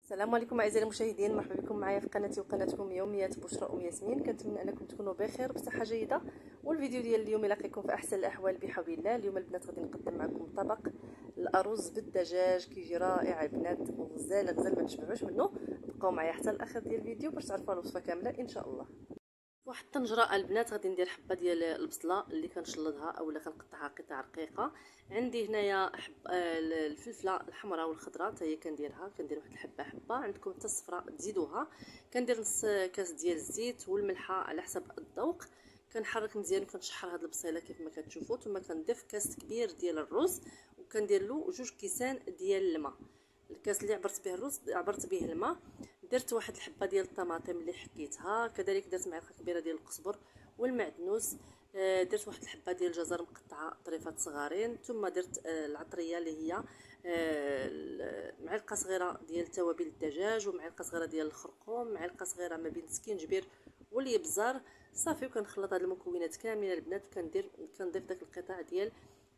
السلام عليكم اعزائي المشاهدين، مرحبا بكم معايا في قناتي وقناتكم يوميات بشرى ياسمين. كنتمنى انكم تكونوا بخير بصحه جيده. والفيديو ديال اليوم يلاقيكم في احسن الاحوال بحول الله. اليوم البنات غادي نقدم معكم طبق الارز بالدجاج، كيجي رائع البنات وغزال غزال ما تشبعوش منه. بقاو معايا حتى الاخر ديال الفيديو باش تعرفوا الوصفه كامله ان شاء الله. واحد الطنجره البنات غادي ندير حبه ديال البصله اللي كنشلضها اولا كنقطعها قطع رقيقه. عندي هنايا الفلفله الحمراء والخضراء حتى هي كندير واحد الحبه حبه. عندكم حتى الصفراء تزيدوها. كندير نص كاس ديال الزيت والملحه على حسب الذوق. كنحرك مزيان وكنشحر هاد البصيله كيف ما كتشوفوا. ثم كنضيف كاس كبير ديال الرز وكندير له 2 كيسان ديال الماء. الكاس اللي عبرت به الرز عبرت به الماء. درت واحد الحبه ديال الطماطم اللي حكيتها، كذلك درت معلقه كبيره ديال القزبر والمعدنوس. درت واحد الحبه ديال الجزر مقطعه طريفات صغارين. ثم درت العطريه اللي هي معلقه صغيره ديال توابل الدجاج ومعلقه صغيره ديال الخرقوم، معلقه صغيره ما بين السكينجبير والابزار. صافي وكنخلط هاد المكونات كاملين البنات كنضيف داك القطع ديال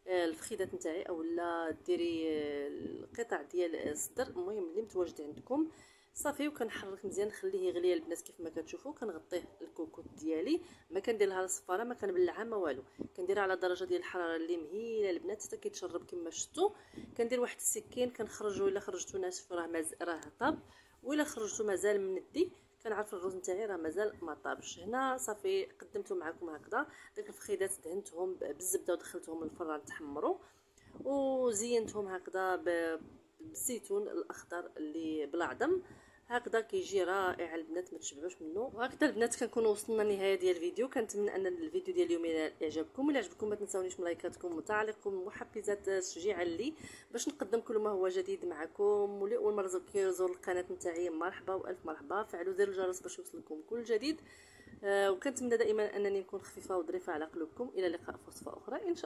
الفخيدات نتاعي اولا ديري القطع ديال الصدر، المهم اللي متواجد عندكم. صافي وكنحرك مزيان نخليه يغلي البنات كيف ما كتشوفوا. كنغطيه الكوكوط ديالي، ما كندير لها الصفاره، ما كنبلعها ما والو. كنديرها على درجه ديال الحراره اللي مهيله البنات حتى كيتشرب كما شفتوا. كندير واحد السكين كنخرجوا الا خرجتو ناشف راه طاب، والا خرجتو مازال مندي كنعرف الرز نتاعي راه مازال ما طابش. هنا صافي قدمته معكم هكذا. داك الفخيدات دهنتهم بالزبده ودخلتهم للفران تحمروا وزينتهم هكذا بالزيتون الاخضر اللي بلا عظم. هكذا كيجي رائع البنات ما تشبعوش منه. وهكذا البنات كنكونوا وصلنا للنهايه ديال الفيديو. كنتمنى ان الفيديو ديال اليوم يعجبكم. الا عجبكم ما تنساونيش من لايكاتكم وتعليقكم ومحفزات تشجيعا لي باش نقدم كل ما هو جديد معكم. واللي اول مره كيزور القناه نتاعي مرحبا والف مرحبا. فعلوا زر الجرس باش يوصلكم كل جديد. وكنتمنى دائما انني نكون خفيفه وظريفه على قلوبكم. الى اللقاء في وصفه اخرى ان شاء الله.